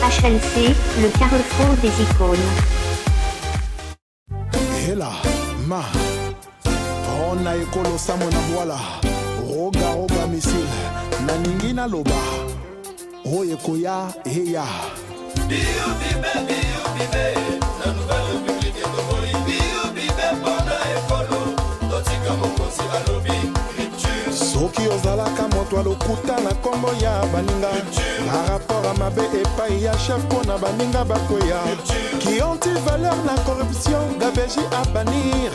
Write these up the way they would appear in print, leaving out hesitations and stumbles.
HLC, le carrefour des icônes. Hela, ma, ona ekolo samona voila, roga roga missile, na ningina loba, oye koya, heya. Bio bibe, la nouvelle république est de Moli. Bio bibe, pona ekolo, totika mokosi alobi. Soki ozalaka moto alokuta na kombo ya baninga na rapport à mabe epai ya chef pona baninga bakoya qui anti-valeur na corruption gabeji à bannir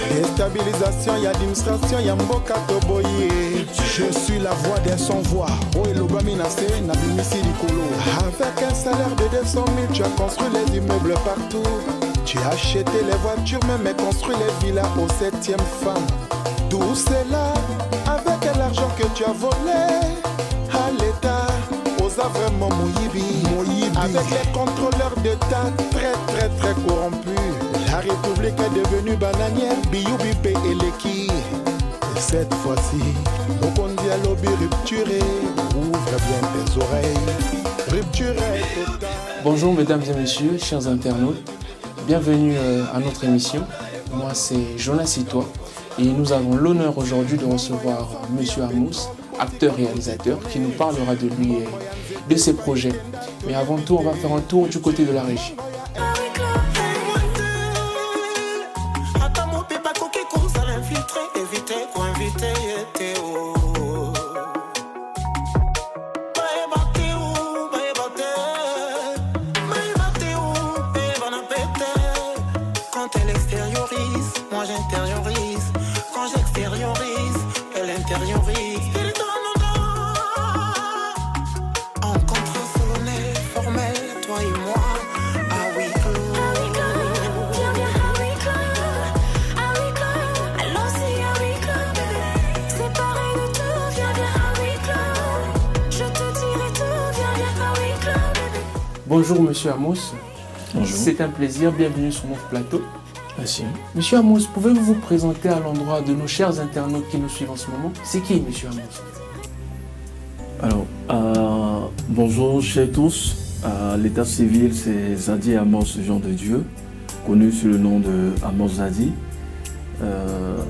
déstabilisation ya administration ya mboka toboye. Je suis la voix des sans-voix o elobami na se na bimisi likolo. Avec un salaire de 200 000 tu as construit les immeubles partout, tu as acheté les voitures même et construit les villas au 7e femme. Tout cela avec l'argent que tu as volé à l'État, aux a vraiment Moyibi. Avec les contrôleurs d'État très corrompus, la République est devenue bananière, Biyubi et Leki. Et cette fois-ci, Mokondi a lobby rupturé, ouvre bien tes oreilles, rupture est totale. Bonjour mesdames et messieurs, chers internautes, bienvenue à notre émission. Moi c'est Jonas Sitoa. Et nous avons l'honneur aujourd'hui de recevoir Monsieur Amos, acteur-réalisateur, qui nous parlera de lui et de ses projets. Mais avant tout, on va faire un tour du côté de la régie. Quand elle extériorise, moi j'intériorise. Quand j'extériorise, elle intériorise. En contrat solennel, formel, toi et moi, à huis clos. Viens à huis clos, allons y à huis clos. Séparés de tout, viens à huis clos. Je te dirai tout, viens à huis clos. Bonjour Monsieur Amos. Bonjour. C'est un plaisir, bienvenue sur notre plateau. Merci. Monsieur Amos, pouvez-vous vous présenter à l'endroit de nos chers internautes qui nous suivent en ce moment? C'est qui Monsieur Amos? Alors, bonjour chez tous. L'état civil, c'est Zadi Amos, Jean de Dieu, connu sous le nom de Amos Zadi.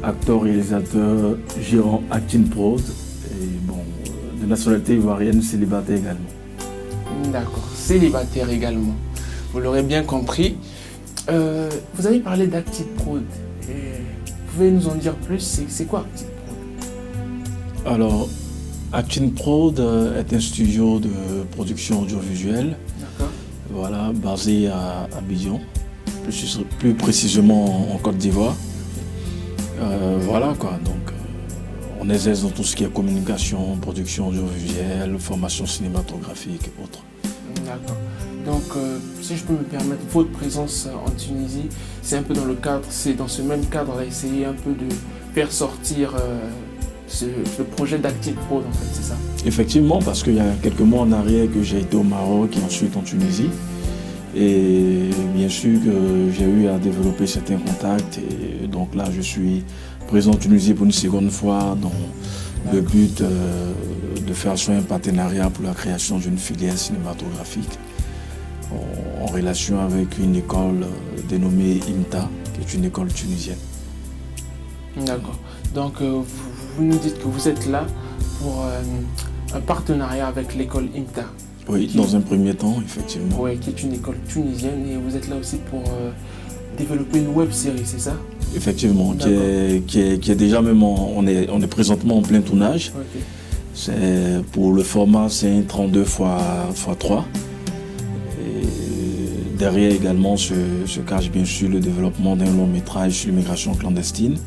Acteur, réalisateur, gérant Acting Prod. Et bon, de nationalité ivoirienne, célibataire également. D'accord, célibataire également. Vous l'aurez bien compris. Vous avez parlé d'Active Prod. Vous pouvez nous en dire plus? C'est quoi Active Prod? Alors, Acting Prod est un studio de production audiovisuelle. D'accord. Voilà, basé à Abidjan, plus précisément en Côte d'Ivoire. Voilà quoi, donc on exerce dans tout ce qui est communication, production audiovisuelle, formation cinématographique et autres. D'accord. Donc, si je peux me permettre, votre présence en Tunisie, c'est un peu dans le cadre, c'est dans ce même cadre d'essayer un peu de faire sortir ce projet d'Active Prod en fait, c'est ça? Effectivement, parce qu'il y a quelques mois en arrière que j'ai été au Maroc et ensuite en Tunisie. Et bien sûr que j'ai eu à développer certains contacts. Et donc là, je suis présent en Tunisie pour une seconde fois dans le but de faire un partenariat pour la création d'une filière cinématographique en relation avec une école dénommée IMTA, qui est une école tunisienne. D'accord. Donc, vous nous dites que vous êtes là pour un partenariat avec l'école IMTA. Oui, dans un premier temps, effectivement. Oui, qui est une école tunisienne, et vous êtes là aussi pour développer une web série, c'est ça? Effectivement, qui est déjà même, on est présentement en plein tournage. Okay. C'est pour le format, c'est un 32 x 3. Derrière également se cache bien sûr le développement d'un long métrage sur l'immigration clandestine,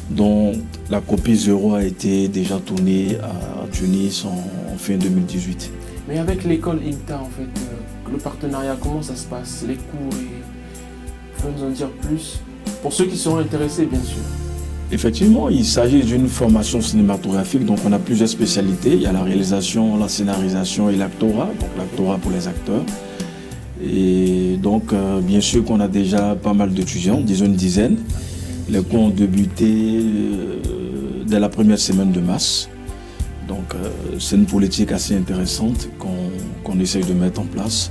dont la copie 0 a été déjà tournée à Tunis en fin 2018. Mais avec l'école IMTA, en fait, le partenariat, comment ça se passe? Les cours, vous pouvez nous en dire plus? Pour ceux qui seront intéressés, bien sûr. Effectivement, il s'agit d'une formation cinématographique, donc on a plusieurs spécialités. Il y a la réalisation, la scénarisation et l'actorat, donc l'actorat pour les acteurs. Et donc, bien sûr qu'on a déjà pas mal d'étudiants, disons une dizaine. Les cours ont débuté dès la première semaine de mars. Donc, c'est une politique assez intéressante qu'on essaye de mettre en place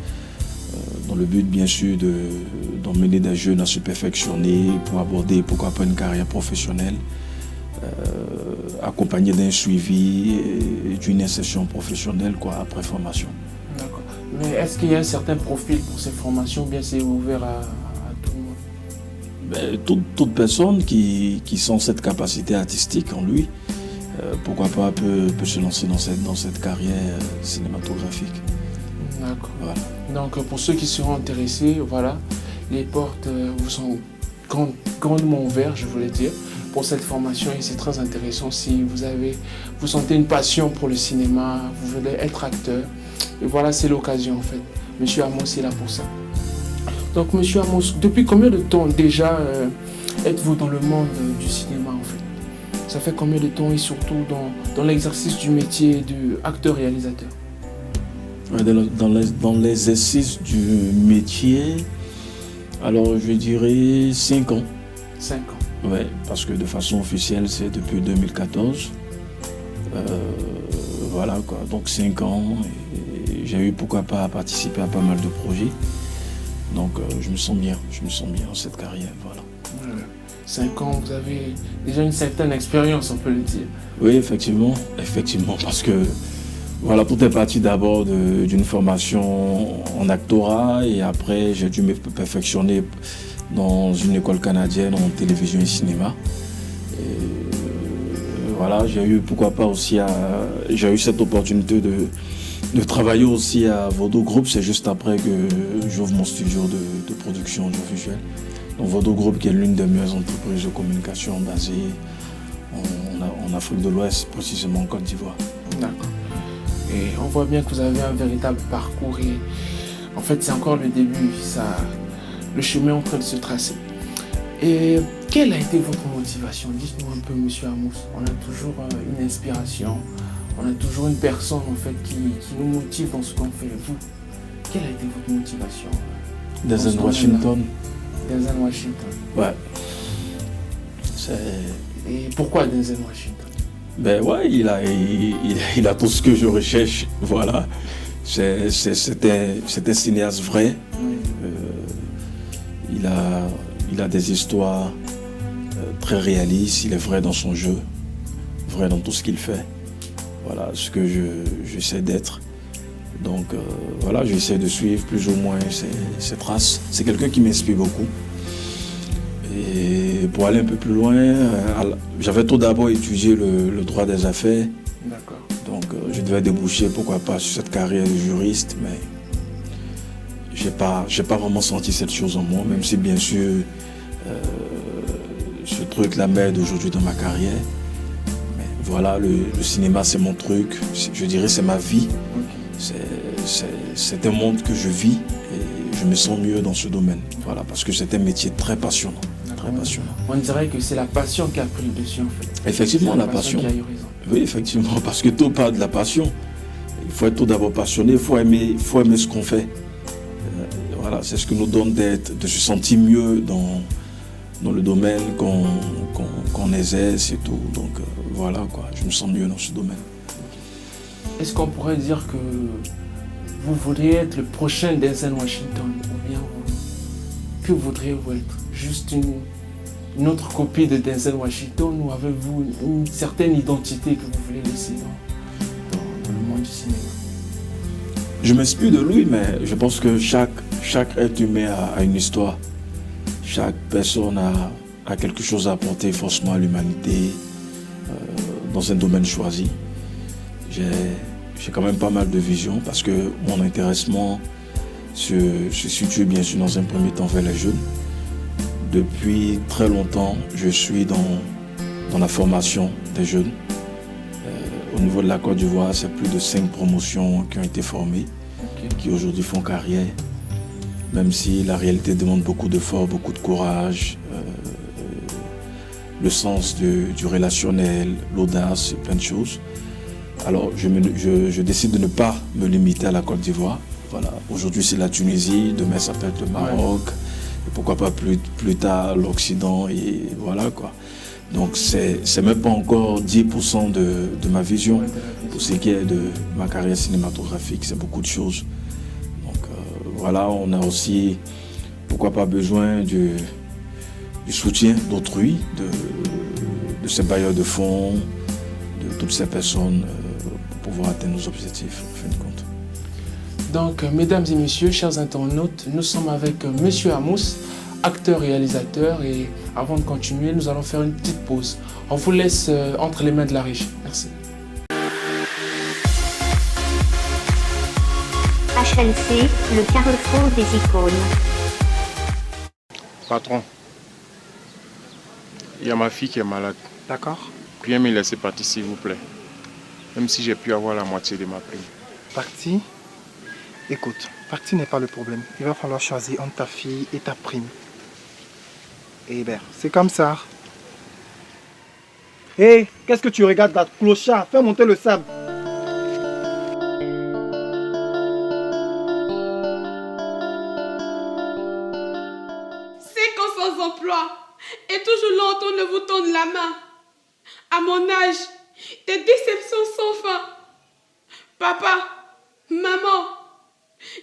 dans le but bien sûr d'emmener des jeunes à se perfectionner pour aborder pourquoi pas une carrière professionnelle, accompagné d'un suivi et d'une insertion professionnelle après formation. D'accord. Mais est-ce qu'il y a un certain profil pour ces formations ou bien c'est ouvert à tout le monde? Toute personne qui sent cette capacité artistique en lui, pourquoi pas peut se lancer dans cette carrière cinématographique. D'accord. Voilà. Donc pour ceux qui seront intéressés, voilà, les portes vous sont grandement ouvertes, je voulais dire, pour cette formation et c'est très intéressant si vous sentez une passion pour le cinéma, vous voulez être acteur. Et voilà, c'est l'occasion en fait. Monsieur Amos est là pour ça. Donc Monsieur Amos, depuis combien de temps déjà êtes-vous dans le monde du cinéma en fait? Ça fait combien de temps et surtout dans l'exercice du métier d'acteur-réalisateur? Dans l'exercice du métier, alors je dirais 5 ans. 5 ans. Oui, parce que de façon officielle, c'est depuis 2014. Voilà quoi, donc 5 ans. Et j'ai eu pourquoi pas à participer à pas mal de projets. Donc je me sens bien dans cette carrière, voilà. 5 ans, vous avez déjà une certaine expérience, on peut le dire. Oui, effectivement, parce que voilà, tout est parti d'abord d'une formation en actorat et après j'ai dû me perfectionner dans une école canadienne en télévision et cinéma. Et voilà, j'ai eu pourquoi pas aussi j'ai eu cette opportunité de travailler aussi à Vodo Group. C'est juste après que j'ouvre mon studio de production audiovisuelle. Donc Vodo Group qui est l'une des meilleures entreprises de communication basée en Afrique de l'Ouest, précisément en Côte d'Ivoire. D'accord. Et on voit bien que vous avez un véritable parcours et en fait c'est encore le début, le chemin est en train de se tracer. Et quelle a été votre motivation? Dites-nous un peu Monsieur Amos. On a toujours une inspiration, on a toujours une personne en fait qui nous motive dans ce qu'on fait. Vous, quelle a été votre motivation? Denzel Washington. Denzel Washington. Ouais. Et pourquoi Denzel Washington? Ben ouais, il a tout ce que je recherche, voilà. C'était un cinéaste vrai. Il a des histoires très réalistes, il est vrai dans son jeu, vrai dans tout ce qu'il fait. Voilà ce que j'essaie d'être. Donc voilà, j'essaie de suivre plus ou moins ses traces. C'est quelqu'un qui m'inspire beaucoup. Et pour aller un peu plus loin, j'avais tout d'abord étudié le droit des affaires. D'accord. Donc je devais déboucher, pourquoi pas, sur cette carrière de juriste, mais j'ai pas vraiment senti cette chose en moi, même si bien sûr ce truc-là m'aide aujourd'hui dans ma carrière. Mais voilà, le cinéma c'est mon truc, je dirais c'est ma vie. C'est un monde que je vis et je me sens mieux dans ce domaine. Voilà, parce que c'est un métier très passionnant. Très passionnant. On dirait que c'est la passion qui a pris le dessus en fait. Effectivement, la passion. Qui a eu raison. Oui, effectivement, parce que tout part de la passion. Il faut être tout d'abord passionné, il faut aimer ce qu'on fait. Voilà, c'est ce qui nous donne de se sentir mieux dans le domaine qu'on exerce et tout. Donc voilà quoi, je me sens mieux dans ce domaine. Est-ce qu'on pourrait dire que vous voudriez être le prochain Denzel Washington ou bien que voudriez-vous être? Juste une autre copie de Denzel Washington ou avez-vous une certaine identité que vous voulez laisser dans le monde du cinéma? Je m'inspire de lui, mais je pense que chaque être humain a une histoire. Chaque personne a quelque chose à apporter forcément à l'humanité dans un domaine choisi. J'ai quand même pas mal de visions parce que mon intéressement se situe bien sûr dans un premier temps vers les jeunes. Depuis très longtemps, je suis dans la formation des jeunes. Au niveau de la Côte d'Ivoire, c'est plus de 5 promotions qui ont été formées, qui aujourd'hui font carrière. Même si la réalité demande beaucoup d'efforts, beaucoup de courage, le sens du relationnel, l'audace et plein de choses. Alors je décide de ne pas me limiter à la Côte d'Ivoire. Voilà. Aujourd'hui c'est la Tunisie, demain ça peut être le Maroc, et pourquoi pas plus tard l'Occident, et voilà quoi. Donc c'est même pas encore 10% de ma vision. Pour ce qui est de ma carrière cinématographique, c'est beaucoup de choses. Donc voilà, on a aussi, pourquoi pas, besoin du soutien d'autrui, de ces bailleurs de fonds, de toutes ces personnes pour pouvoir atteindre nos objectifs, en fin de compte. Donc, mesdames et messieurs, chers internautes, nous sommes avec Monsieur Amous, acteur-réalisateur, et avant de continuer, nous allons faire une petite pause. On vous laisse entre les mains de la régie. Merci. HLC, le carrefour des icônes. Patron, il y a ma fille qui est malade. D'accord. Puis me laisser partir, s'il vous plaît. Même si j'ai pu avoir la moitié de ma prime. Parti. Écoute, parti n'est pas le problème. Il va falloir choisir entre ta fille et ta prime. Eh ben, c'est comme ça. Hé, qu'est-ce que tu regardes là, clochard? Fais monter le sable. Sans emploi et toujours longtemps ne vous tendre la main. À mon âge, des déceptions sans fin. Papa, maman,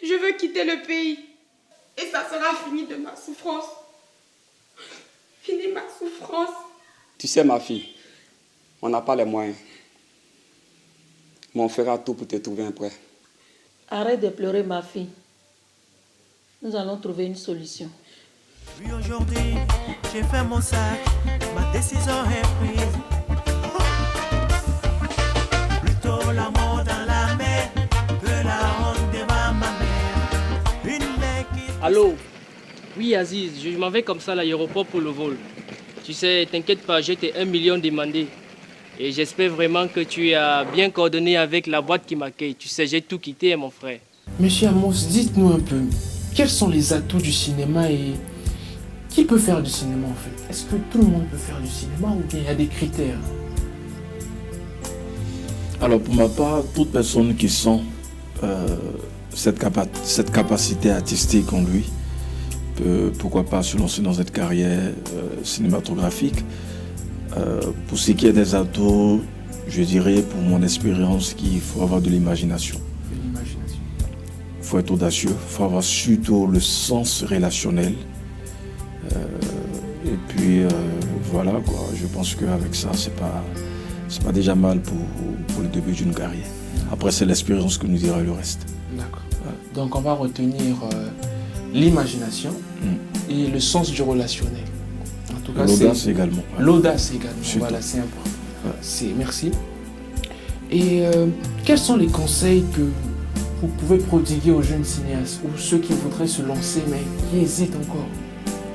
je veux quitter le pays et ça sera fini de ma souffrance. Fini ma souffrance. Tu sais ma fille, on n'a pas les moyens. Mais on fera tout pour te trouver un prêt. Arrête de pleurer ma fille. Nous allons trouver une solution. Oui, aujourd'hui, j'ai fait mon sac, ma décision est prise. Plutôt l'amour dans la mer que la honte devant ma mère. Une mère qui... Allô? Oui, Aziz, je m'en vais comme ça à l'aéroport pour le vol. Tu sais, t'inquiète pas, j'ai tes 1 million demandés. Et j'espère vraiment que tu as bien coordonné avec la boîte qui m'accueille. Tu sais, j'ai tout quitté, mon frère. Monsieur Amos, dites-nous un peu, quels sont les atouts du cinéma et qui peut faire du cinéma en fait? Est-ce que tout le monde peut faire du cinéma ou bien il y a des critères? Alors pour ma part, toute personne qui sent cette capacité artistique en lui peut, pourquoi pas, se lancer dans cette carrière cinématographique. Pour ce qui est des atouts, je dirais pour mon expérience qu'il faut avoir de l'imagination. Il faut être audacieux, il faut avoir surtout le sens relationnel. Et puis voilà quoi, je pense qu'avec ça c'est pas déjà mal pour le début d'une carrière. Après c'est l'expérience que nous dira le reste. D'accord. Donc on va retenir l'imagination et le sens du relationnel. En tout cas, l'audace également. L'audace également, surtout. voilà, c'est important. Merci. Et quels sont les conseils que vous pouvez prodiguer aux jeunes cinéastes ou ceux qui voudraient se lancer mais qui hésitent encore?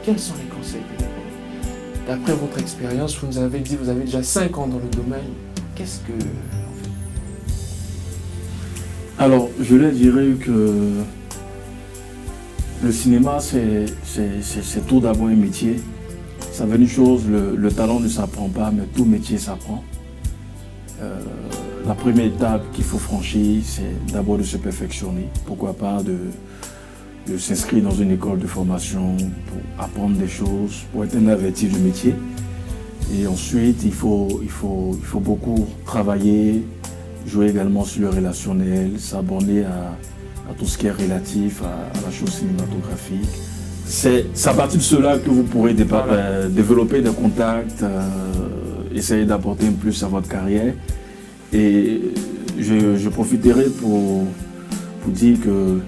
Quels sont les conseils que vous prenez? D'après votre expérience, vous nous avez dit que vous avez déjà 5 ans dans le domaine. Qu'est-ce que... Alors, je leur dirais que le cinéma, c'est tout d'abord un métier. Ça veut dire une chose, le talent ne s'apprend pas, mais tout métier s'apprend. La première étape qu'il faut franchir, c'est d'abord de se perfectionner. Pourquoi pas de s'inscrire dans une école de formation pour apprendre des choses, pour être un averti du métier. Et ensuite, il faut beaucoup travailler, jouer également sur le relationnel, s'abonner à tout ce qui est relatif à la chose cinématographique. C'est à partir de cela que vous pourrez développer des contacts, essayer d'apporter un plus à votre carrière. Et je profiterai pour dire que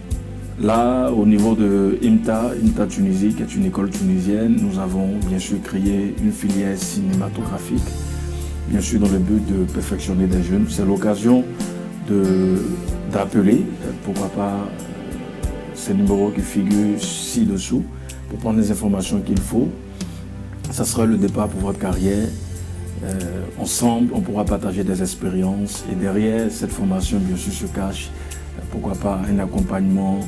là, au niveau de IMTA Tunisie, qui est une école tunisienne, nous avons bien sûr créé une filière cinématographique, bien sûr dans le but de perfectionner des jeunes. C'est l'occasion d'appeler, pourquoi pas, ces numéros qui figurent ci-dessous, pour prendre les informations qu'il faut. Ça sera le départ pour votre carrière. Ensemble, on pourra partager des expériences et derrière cette formation, bien sûr, se cache, pourquoi pas, un accompagnement,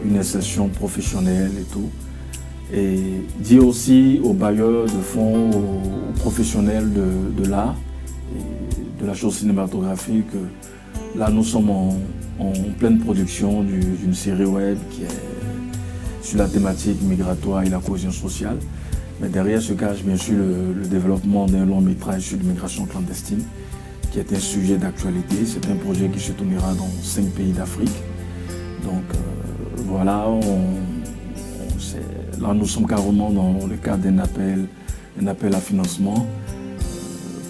une insertion professionnelle et tout. Et dire aussi aux bailleurs de fonds, aux professionnels de l'art et de la chose cinématographique que là, nous sommes en pleine production d'une série web qui est sur la thématique migratoire et la cohésion sociale. Mais derrière se cache bien sûr le développement d'un long métrage sur l'immigration clandestine, qui est un sujet d'actualité. C'est un projet qui se tournera dans 5 pays d'Afrique. Donc voilà, là nous sommes carrément dans le cadre d'un appel à financement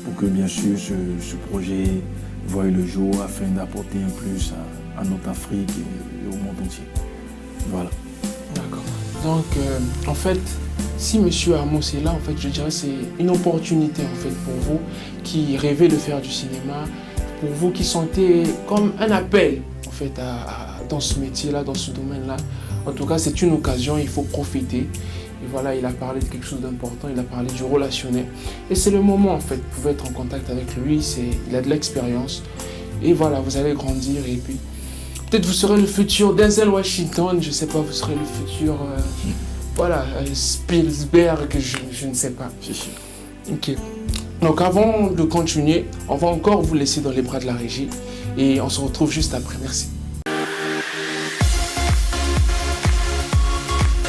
pour que bien sûr ce projet voie le jour afin d'apporter un plus à notre Afrique et au monde entier. Voilà. D'accord. Donc en fait, si M. Amos est là, en fait, je dirais que c'est une opportunité en fait, pour vous qui rêvez de faire du cinéma, pour vous qui sentez comme un appel en fait, dans ce métier-là, dans ce domaine-là. En tout cas, c'est une occasion, il faut profiter. Et voilà, il a parlé de quelque chose d'important, il a parlé du relationnel. Et c'est le moment en fait, vous pouvez être en contact avec lui, il a de l'expérience. Et voilà, vous allez grandir et puis peut-être vous serez le futur Denzel Washington, je ne sais pas, vous serez le futur... Voilà, Spielberg, je ne sais pas. Ok. Donc avant de continuer, on va encore vous laisser dans les bras de la régie et on se retrouve juste après. Merci.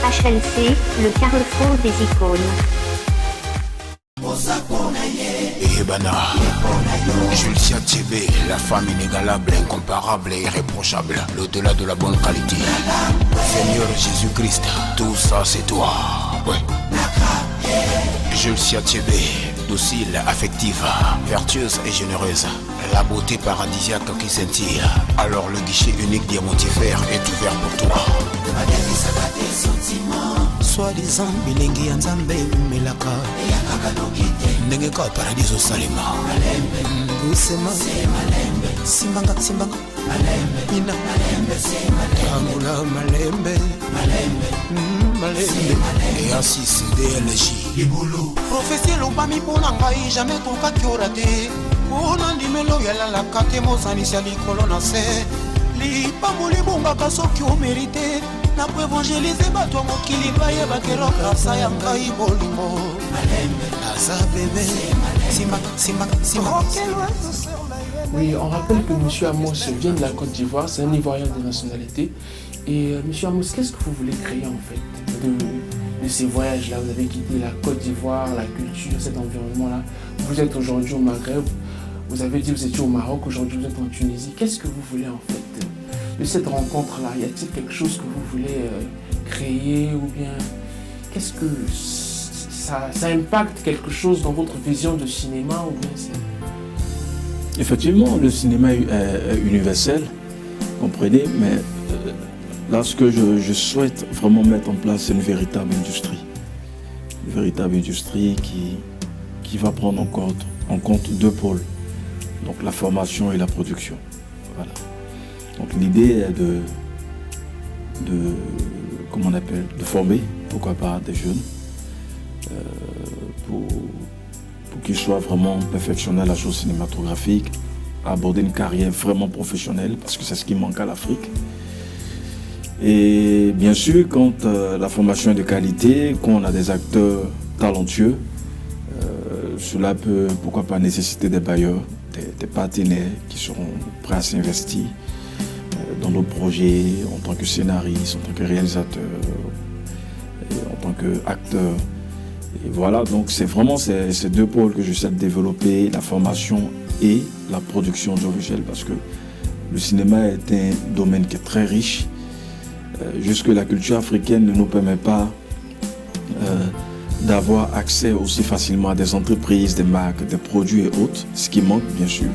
HNC, le carrefour des icônes. Ebana, Julcia Tchébé, la femme inégalable, incomparable et irréprochable, l'au-delà de la bonne qualité. Seigneur Jésus-Christ, tout ça c'est toi. Ouais. Julcia Tchébé, docile, affective, vertueuse et généreuse. La beauté paradisiaque qui scintille. Alors le guichet unique diamantifère est ouvert pour toi. Soi-disant bilingi ya nzambe umelaka ndenge ka paradiso salema usema simbanga ina tamula malembe et ainsi c'est DLJ prophétie lobami mpona ngai jamais tokaki ora te mpona ndimelo yalalaka te mosanisi ya likolo na se lipambo libongaka soki omérite na koevangelize bato ya mokili bayeba kelo grasa ya ngai bolingo naza bebe simba. Oui, on rappelle que M. Amos vient de la Côte d'Ivoire, c'est un Ivoirien de nationalité. Et M. Amos, qu'est-ce que vous voulez créer en fait de ces voyages-là? Vous avez quitté la Côte d'Ivoire, la culture, cet environnement-là. Vous êtes aujourd'hui au Maghreb, vous avez dit que vous étiez au Maroc, aujourd'hui vous êtes en Tunisie. Qu'est-ce que vous voulez en fait de cette rencontre-là? Y a-t-il quelque chose que vous voulez créer ou bien qu'est-ce que ça impacte quelque chose dans votre vision de cinéma ou bien c'est... Effectivement, le cinéma est universel, comprenez, mais là ce que je souhaite vraiment mettre en place, c'est une véritable industrie. Une véritable industrie qui va prendre en compte deux pôles, donc la formation et la production. Voilà. Donc l'idée est de former, pourquoi pas, des jeunes pour qu'ils soient vraiment perfectionnés à la chose cinématographique, aborder une carrière vraiment professionnelle, parce que c'est ce qui manque à l'Afrique. Et bien sûr, quand la formation est de qualité, quand on a des acteurs talentueux, cela peut, pourquoi pas, nécessiter des bailleurs, des partenaires qui seront prêts à s'investir dans nos projets en tant que scénariste, en tant que réalisateur, en tant qu'acteur. Et voilà, donc c'est vraiment ces deux pôles que j'essaie de développer, la formation et la production audiovisuelle, parce que le cinéma est un domaine qui est très riche. Jusque la culture africaine ne nous permet pas d'avoir accès aussi facilement à des entreprises, des marques, des produits et autres, ce qui manque bien sûr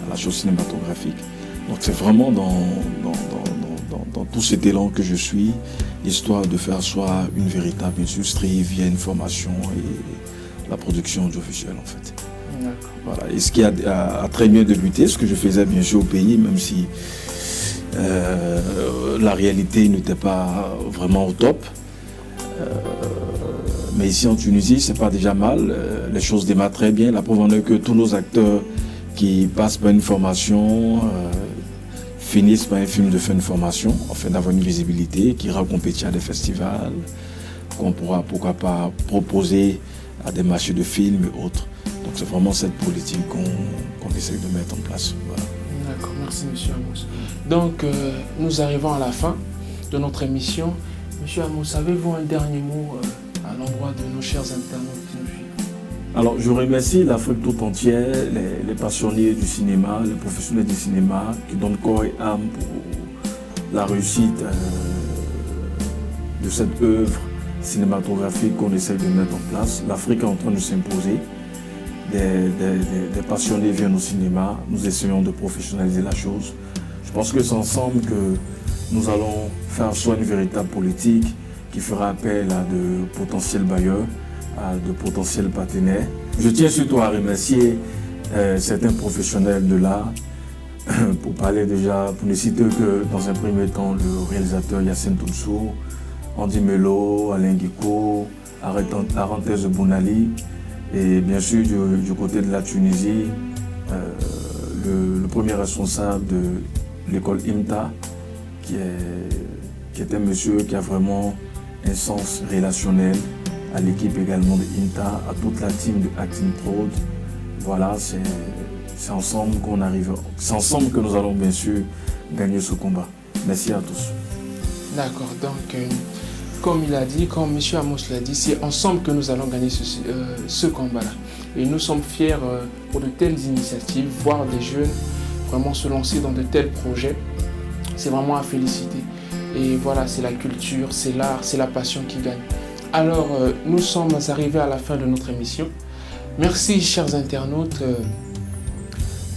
à la chose cinématographique. Donc c'est vraiment dans tout cet élan que je suis, l'histoire de faire soit une véritable industrie via une formation et la production audiovisuelle en fait. Voilà. Et ce qui a très bien débuté, ce que je faisais bien sûr au pays, même si la réalité n'était pas vraiment au top. Mais ici en Tunisie, c'est pas déjà mal, les choses démarrent très bien. La preuve en est que tous nos acteurs qui passent par une formation finissent par un film de fin de formation, afin d'avoir une visibilité, qui ira compétir à des festivals, qu'on pourra pourquoi pas proposer à des marchés de films et autres. Donc c'est vraiment cette politique qu'on essaie de mettre en place. Voilà. D'accord, merci M. Amos. Donc nous arrivons à la fin de notre émission. M. Amos, avez-vous un dernier mot à l'endroit de nos chers internautes qui nous suivent? Alors je remercie l'Afrique tout entière, les passionnés du cinéma, les professionnels du cinéma qui donnent corps et âme pour la réussite de cette œuvre cinématographique qu'on essaie de mettre en place. L'Afrique est en train de s'imposer. Des passionnés viennent au cinéma. Nous essayons de professionnaliser la chose. Je pense que c'est ensemble que nous allons faire soit une véritable politique qui fera appel à de potentiels bailleurs, à de potentiels partenaires. Je tiens surtout à remercier certains professionnels de l'art. Pour parler déjà, pour ne citer que dans un premier temps le réalisateur Yacine Tounsour, Andy Melo, Alain Guico, Arantez Bounali, et bien sûr du côté de la Tunisie, le premier responsable de l'école IMTA, qui est un monsieur qui a vraiment un sens relationnel, à l'équipe également de IMTA, à toute la team de Acting Prod. Voilà, c'est ensemble qu'on arrive, c'est ensemble que nous allons bien sûr gagner ce combat. Merci à tous. D'accord, donc comme il a dit, comme M. Amos l'a dit, c'est ensemble que nous allons gagner ce combat-là. Et nous sommes fiers pour de telles initiatives, voir des jeunes vraiment se lancer dans de tels projets. C'est vraiment à féliciter. Et voilà, c'est la culture, c'est l'art, c'est la passion qui gagne. Alors, nous sommes arrivés à la fin de notre émission. Merci, chers internautes,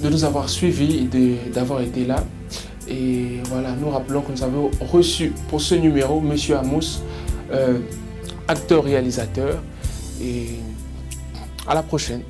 de nous avoir suivis et d'avoir été là. Et voilà, nous rappelons que nous avons reçu pour ce numéro M. Amos, acteur-réalisateur. Et à la prochaine.